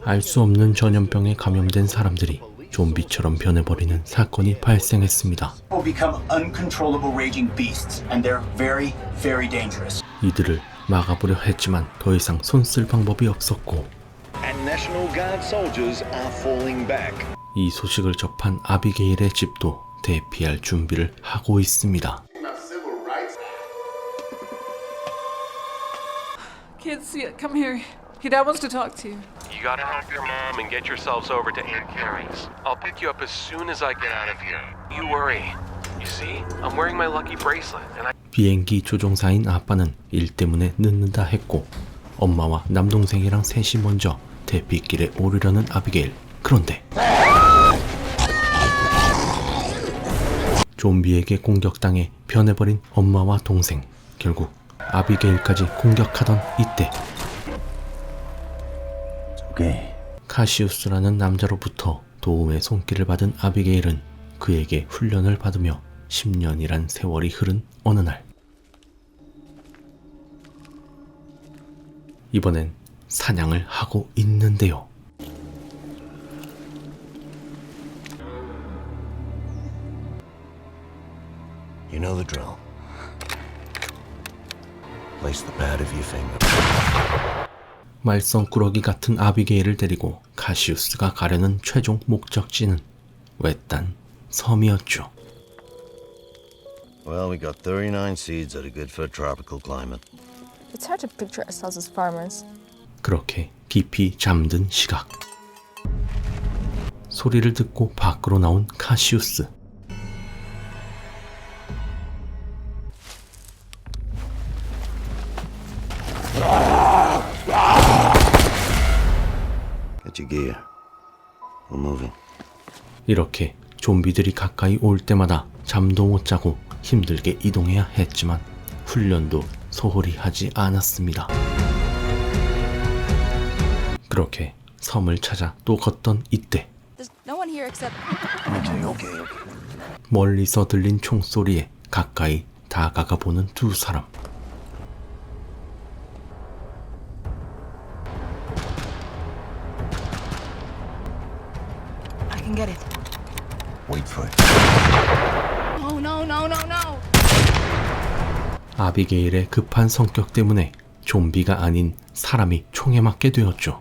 알 수 없는 전염병에 감염된 사람들이 좀비처럼 변해버리는 사건이 발생했습니다. 이들을 막아보려 했지만 더 이상 손쓸 방법이 없었고, 이 소식을 접한 아비게일의 집도 대피할 준비를 하고 있습니다. Kids, come here. Your dad wants to talk to you. You gotta help your mom and get yourselves over to Aunt Carrie's. I'll pick you up as soon as I get out of here. You worry. You see, I'm wearing my lucky bracelet, and I. 비행기 조종사인 아빠는 일 때문에 늦는다 했고, 엄마와 남동생이랑 셋이 먼저 대피길에 오르려는 아비게일. 그런데 좀비에게 공격당해 변해버린 엄마와 동생. 결국 아비게일까지 공격하던 이때 카시우스라는 남자로부터 도움의 손길을 받은 아비게일은 그에게 훈련을 받으며 10년이란 세월이 흐른 어느 날, 이번엔 사냥을 하고 있는데요. You know the drill. Place the pad of your finger. 말썽꾸러기 같은 아비게일을 데리고 카시우스가 가려는 최종 목적지는 외딴 섬이었죠. Well, we got 39 seeds that are good for a tropical climate. It's hard to picture ourselves as farmers. 그렇게 깊이 잠든 시각, 소리를 듣고 밖으로 나온 카시우스. Get your gear. We're moving. 이렇게 좀비들이 가까이 올 때마다 잠도 못 자고 힘들게 이동해야 했지만 훈련도 소홀히 하지 않았습니다. 그렇게 섬을 찾아 또 걷던 이때 There's no one here except. Okay. 멀리서 들린 총소리에 가까이 다가가 보는 두 사람. I can get it. Wait for it. No. 아비게일의 급한 성격 때문에 좀비가 아닌 사람이 총에 맞게 되었죠.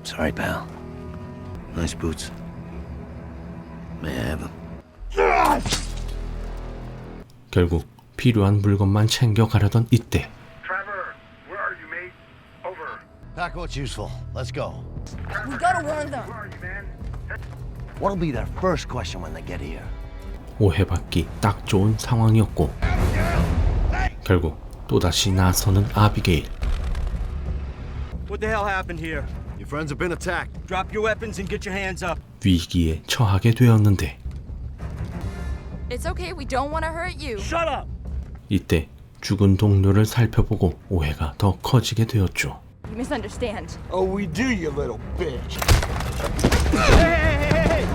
Sorry, pal. Nice boots. May I have them? 결국 필요한 물건만 챙겨가려던 이때 Trevor, where are you, mate? Over. Pack what's useful. Let's go. We gotta warn them. Where are you, man? What'll be their first question when they get here? 오해받기 딱 좋은 상황이었고, 결국 또다시 나서는 아비게일. What the hell happened here? Your friends have been attacked. Drop your weapons and get your hands up. 위기에 처하게 되었는데 It's okay. We don't want to hurt you. Shut up! 이때 죽은 동료를 살펴보고 오해가 더 커지게 되었죠. You misunderstand. Oh, we do, you little bitch. Hey!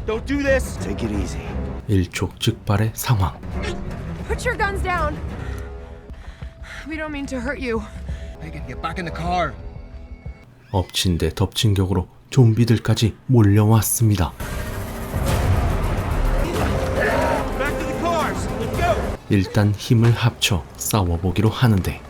Don't do this! Take it easy. 일촉즉발의 상황. Put your guns down. We don't mean to hurt you. Megan, get back in the car. 엎친 데 덮친 격으로 좀비들까지 몰려왔습니다. Back to the cars! Let's go! 일단 힘을 합쳐 싸워보기로 하는데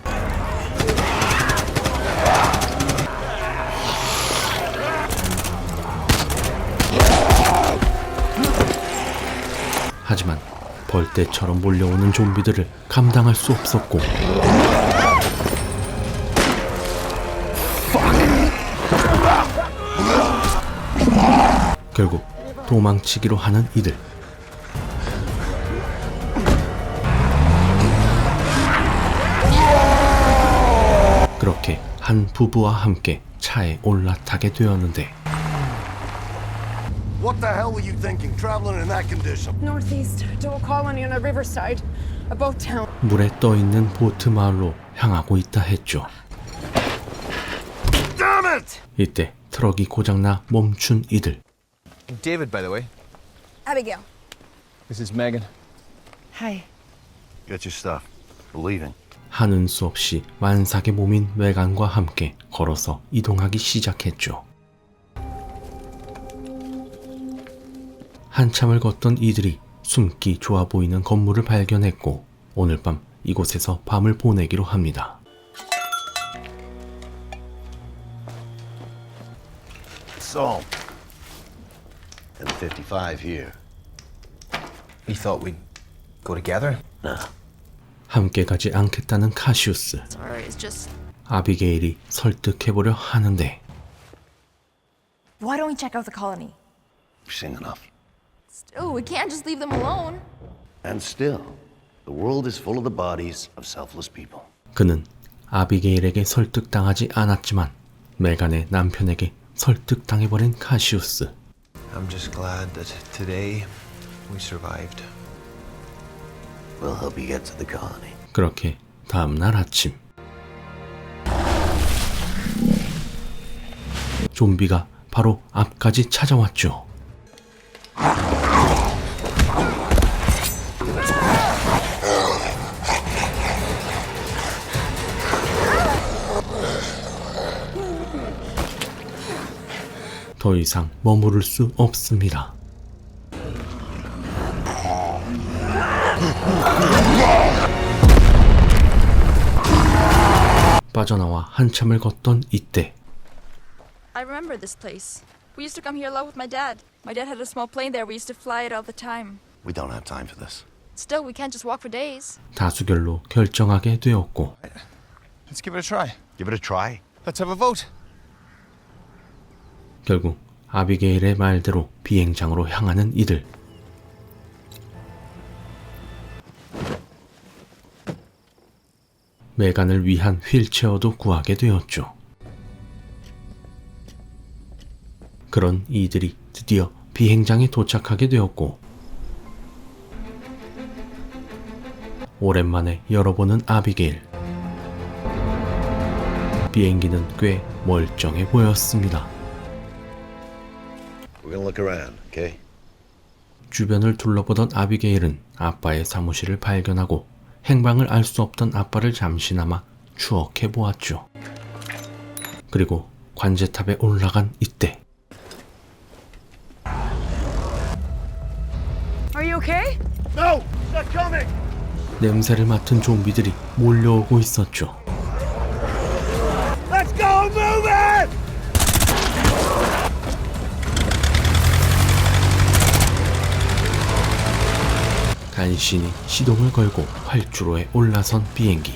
하지만 벌떼처럼 몰려오는 좀비들을 감당할 수 없었고 결국 도망치기로 하는 이들. 그렇게 한 부부와 함께 차에 올라타게 되었는데 What the hell were you thinking, traveling in that condition? Northeast to a colony on a riverside, a boat town. 물에 떠있는 보트 마을로 향하고 있다 했죠. Damn it! 이때 트럭이 고장나 멈춘 이들. David, by the way. Abigail. This is Megan. Hi. Get your stuff. We're leaving. 하는 수 없이 만삭의 몸인 메간과 함께 걸어서 이동하기 시작했죠. 한참을 걷던 이들이 숨기 좋아 보이는 건물을 발견했고 오늘 밤 이곳에서 밤을 보내기로 합니다. So, and 55 here. You thought we'd go together? Nah. 함께 가지 않겠다는 카시우스. Sorry, it's just. 아비게일이 설득해보려 하는데 Why don't we check out the colony? We've seen enough. Still, we can't just leave them alone. And still, the world is full of the bodies of selfless people. 그는 아비게일에게 설득당하지 않았지만 메간의 남편에게 설득당해버린 카시우스. I'm just glad that today we survived. We'll help you get to the colony. 그렇게 다음날 아침 좀비가 바로 앞까지 찾아왔죠. 더 이상 머무를 수 없습니다. 빠져나와 한참을 걷던 이때 I remember this place. We used to come here a lot with my dad. My dad had a small plane there. We used to fly it all the time. We don't have time for this. Still, we can't just walk for days. 다수결로 결정하게 되었고 Let's give it a try. Give it a try. Let's have a vote. 결국 아비게일의 말대로 비행장으로 향하는 이들. 메간을 위한 휠체어도 구하게 되었죠. 그런 이들이 드디어 비행장에 도착하게 되었고 오랜만에 열어보는 아비게일. 비행기는 꽤 멀쩡해 보였습니다. We're gonna look around, okay? 주변을 둘러보던 아비게일은 아빠의 사무실을 발견하고 행방을 알 수 없던 아빠를 잠시나마 추억해 보았죠. 그리고 관제탑에 올라간 이때 Are you okay? No! Not coming! 냄새를 맡은 좀비들이 몰려오고 있었죠. Let's go! Move it! 간신히 시동을 걸고 활주로에 올라선 비행기.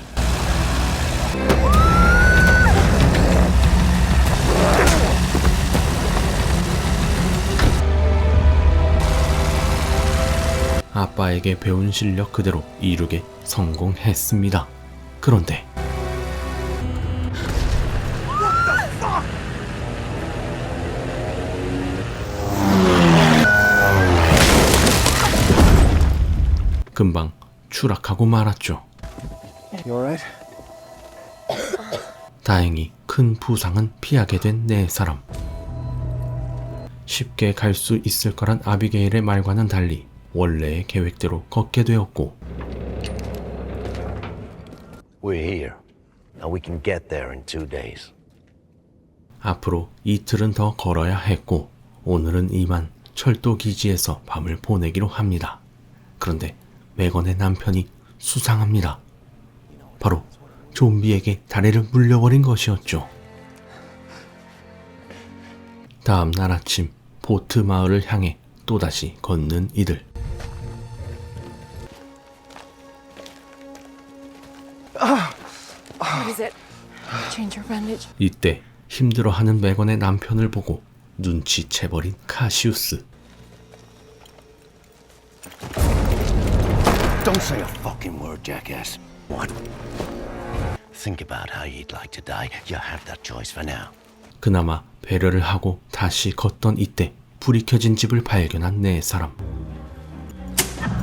아빠에게 배운 실력 그대로 이륙에 성공했습니다. 그런데 금방 추락하고 말았죠. You alright? 다행히 큰 부상은 피하게 된 네 사람. 쉽게 갈 수 있을 거란 아비게일의 말과는 달리 원래의 계획대로 걷게 되었고 We're here. Now we can get there in 2 days. 앞으로 이틀은 더 걸어야 했고 오늘은 이만 철도 기지에서 밤을 보내기로 합니다. 그런데 메건의 남편이 수상합니다. 바로 좀비에게 다리를 물려버린 것이었죠. 다음 날 아침 보트 마을을 향해 또다시 걷는 이들. What is it? Change your bandage. 이때 힘들어하는 메건의 남편을 보고 눈치채버린 카시우스. Don't say a fucking word, jackass. What? Think about how you'd like to die. You have that choice for now. 그나마 배려를 하고 다시 걷던 이때 불이 켜진 집을 발견한 네 사람.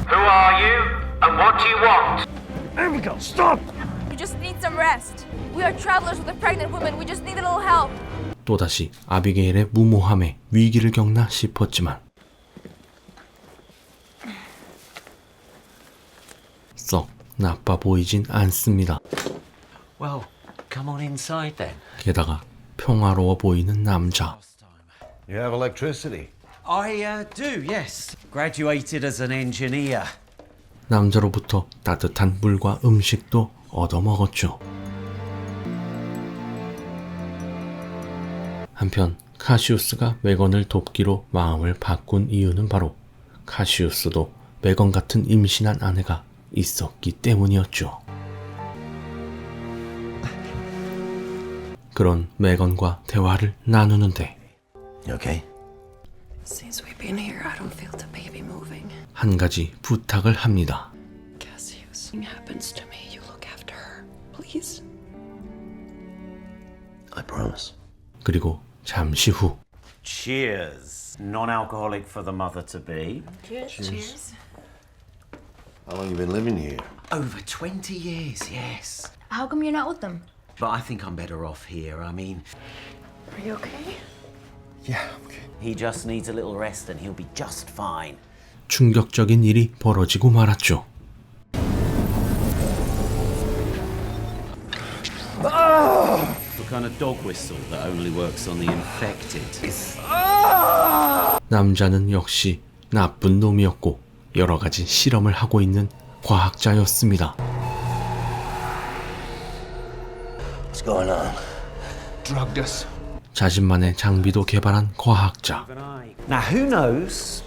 Who are you? And what do you want? There we go. Stop! We just need some rest. We are travelers with a pregnant woman. We just need a little help. 또다시 아비게일의 무모함에 위기를 겪나 싶었지만 썩 나빠 보이진 않습니다. Well, come on inside then. 게다가 평화로워 보이는 남자. You have electricity? I do, yes. Graduated as an engineer. 남자로부터 따뜻한 물과 음식도 얻어먹었죠. 한편 카시우스가 메건을 돕기로 마음을 바꾼 이유는 바로 카시우스도 메건 같은 임신한 아내가 있었기 때문이었죠. 그런 메건과 대화를 나누는데 You okay? Since we've been here, I don't feel the baby moving. 한 가지 부탁을 합니다. Cassius, something happens to me, you look after her, please. I promise. 그리고 잠시 후 Cheers. Non-alcoholic for the mother-to-be. Cheers. How long you been living here? Over 20 years, yes. How come you're not with them? But I think I'm better off here. I mean, Are you okay? Yeah, okay. He just needs a little rest and he'll be just fine. 충격적인 일이 벌어지고 말았죠. The kind of dog whistle that only works on the infected. 남자는 역시 나쁜 놈이었고 여러 가지 실험을 하고 있는 과학자였습니다. what's going on? Drugged us. 자신만의 장비도 개발한 과학자. Now, who knows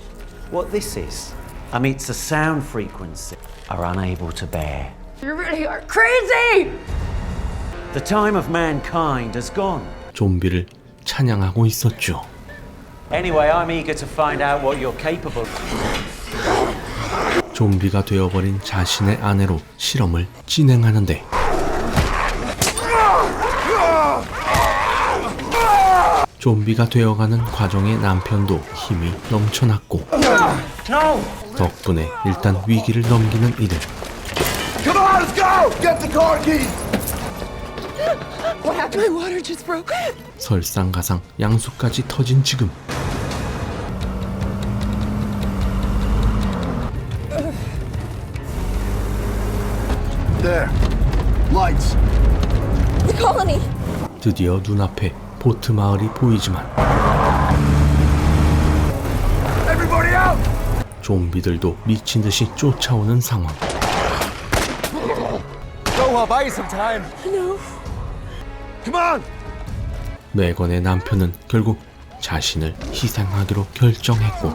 what this is? I mean, it's a sound frequency are unable to bear. You really are crazy! The time of mankind has gone. 좀비를 찬양하고 있었죠. Anyway, I'm eager to find out what you're capable of. 좀비가 되어버린 자신의 아내로 실험을 진행하는데 좀비가 되어가는 과정에 남편도 힘이 넘쳐났고 덕분에 일단 위기를 넘기는 이들. Come on, let's go! Get the car keys! What happened? My water just broke. 설상가상 양수까지 터진 지금 There. Lights. The colony! 드디어 눈앞에 보트 마을이 보이지만 Everybody out! 좀비들도 미친 듯이 쫓아오는 상황. Go, I'll buy you some time. No. Come on! 메건의 남편은 결국 자신을 희생하기로 결정했고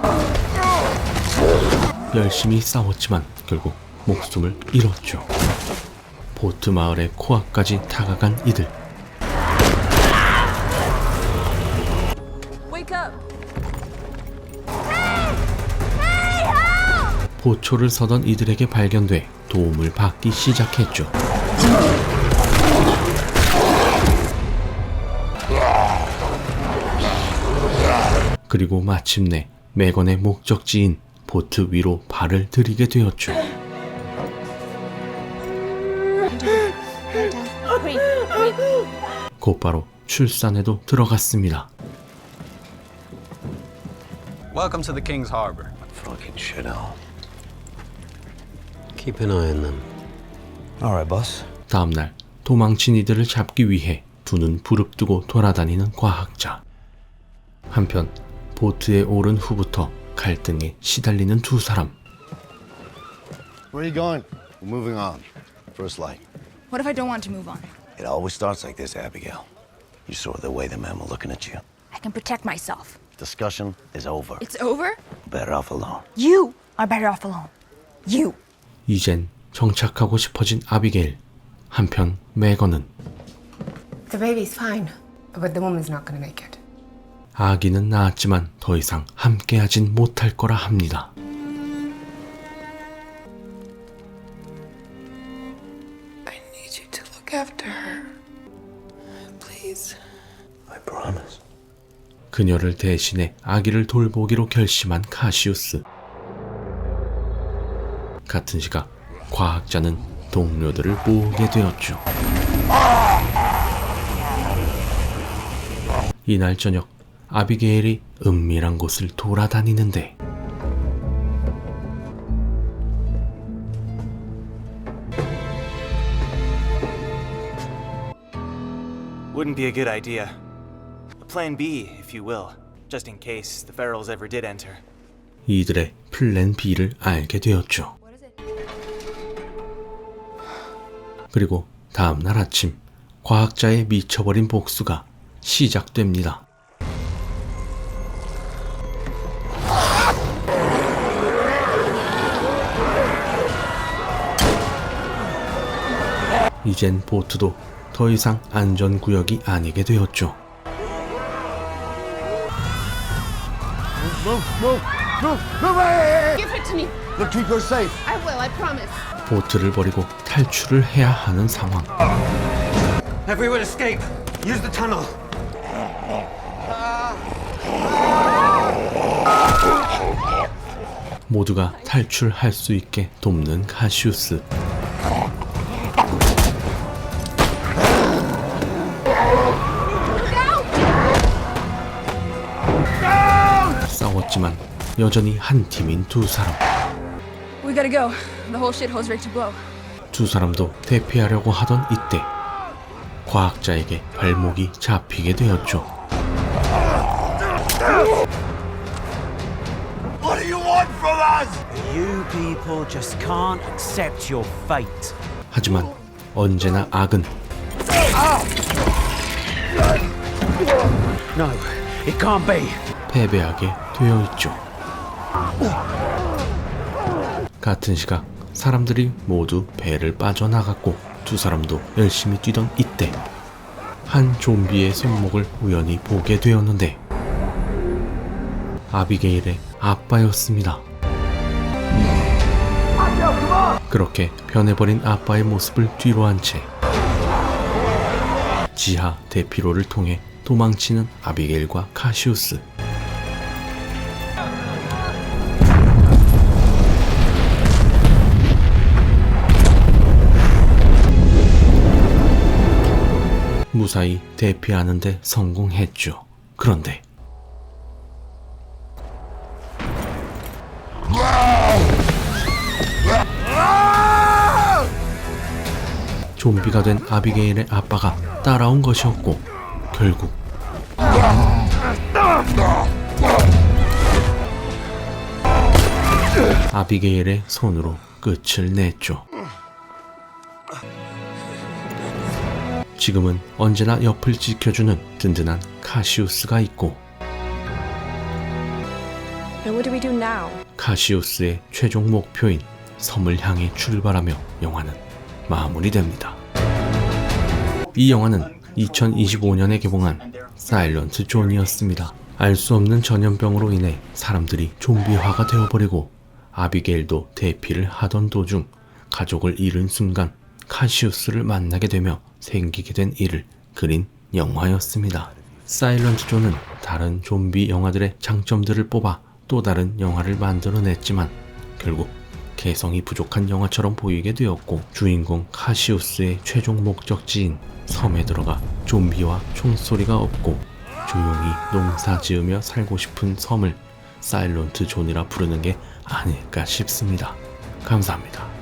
열심히 싸웠지만 결국 목숨을 잃었죠. 보트 마을의 코앞까지 다가간 이들. Wake up! 보초를 서던 이들에게 발견돼 도움을 받기 시작했죠. 그리고 마침내 메건의 목적지인 보트 위로 발을 들이게 되었죠. 곧바로 출산에도 들어갔습니다. Welcome to the King's Harbor. Fucking shithole. Keep an eye on them. All right, boss. 다음날 도망친 이들을 잡기 위해 두 눈 부릅뜨고 돌아다니는 과학자. 한편 보트에 오른 후부터 갈등에 시달리는 두 사람. Where are you going? We're moving on. First light. What if I don't want to move on? It always starts like this, Abigail. You saw the way the men were looking at you. I can protect myself. Discussion is over. It's over? Better off alone. You are better off alone. You. 이젠 정착하고 싶어진 아비게일. 한편 메건은 The baby's fine, but the woman's not gonna make it. 아기는 낳았지만 더 이상 함께하진 못할 거라 합니다. I need you to look after her. Please. I promise. 그녀를 대신해 아기를 돌보기로 결심한 카시우스. 같은 시각 과학자는 동료들을 모으게 되었죠. 이날 저녁 아비게일이 은밀한 곳을 돌아다니는데 Wouldn't be a good idea. A plan B, if you will, just in case the ferals ever did enter. 이들의 플랜 B를 알게 되었죠. 그리고 다음날 아침 과학자의 미쳐버린 복수가 시작됩니다. 이젠 보트도 더 이상 안전구역이 아니게 되었죠. Give it to me. Look, keep her safe. I will, I promise. 보트를 버리고 탈출을 해야 하는 상황. Everyone escape. Use the tunnel. 모두가 탈출할 수 있게 돕는 카시우스. 싸웠지만 여전히 한 팀인 두 사람. We gotta go. The whole shithole's ready to blow. 두 사람도 대피하려고 하던 이때 과학자에게 발목이 잡히게 되었죠. What do you want from us? You people just can't accept your fate. 하지만 언제나 악은 No, it can't be. 패배하게 되어 있죠. 같은 시각 사람들이 모두 배를 빠져나갔고 두 사람도 열심히 뛰던 이때 한 좀비의 손목을 우연히 보게 되었는데 아비게일의 아빠였습니다. 그렇게 변해버린 아빠의 모습을 뒤로 한 채 지하 대피로를 통해 도망치는 아비게일과 카시우스. 무사히 대피하는데 성공했죠. 그런데 좀비가 된 아비게일의 아빠가 따라온 것이었고 결국 아비게일의 손으로 끝을 냈죠. 지금은 언제나 옆을 지켜주는 든든한 카시우스가 있고 And what do we do now? 카시우스의 최종 목표인 섬을 향해 출발하며 영화는 마무리됩니다. 이 영화는 2025년에 개봉한 사일런트 존이었습니다. 알 수 없는 전염병으로 인해 사람들이 좀비화가 되어버리고 아비게일도 대피를 하던 도중 가족을 잃은 순간 카시우스를 만나게 되며 생기게 된 일을 그린 영화였습니다. 사일런트 존은 다른 좀비 영화들의 장점들을 뽑아 또 다른 영화를 만들어냈지만 결국 개성이 부족한 영화처럼 보이게 되었고 주인공 카시우스의 최종 목적지인 섬에 들어가 좀비와 총소리가 없고 조용히 농사 지으며 살고 싶은 섬을 사일런트 존이라 부르는 게 아닐까 싶습니다. 감사합니다.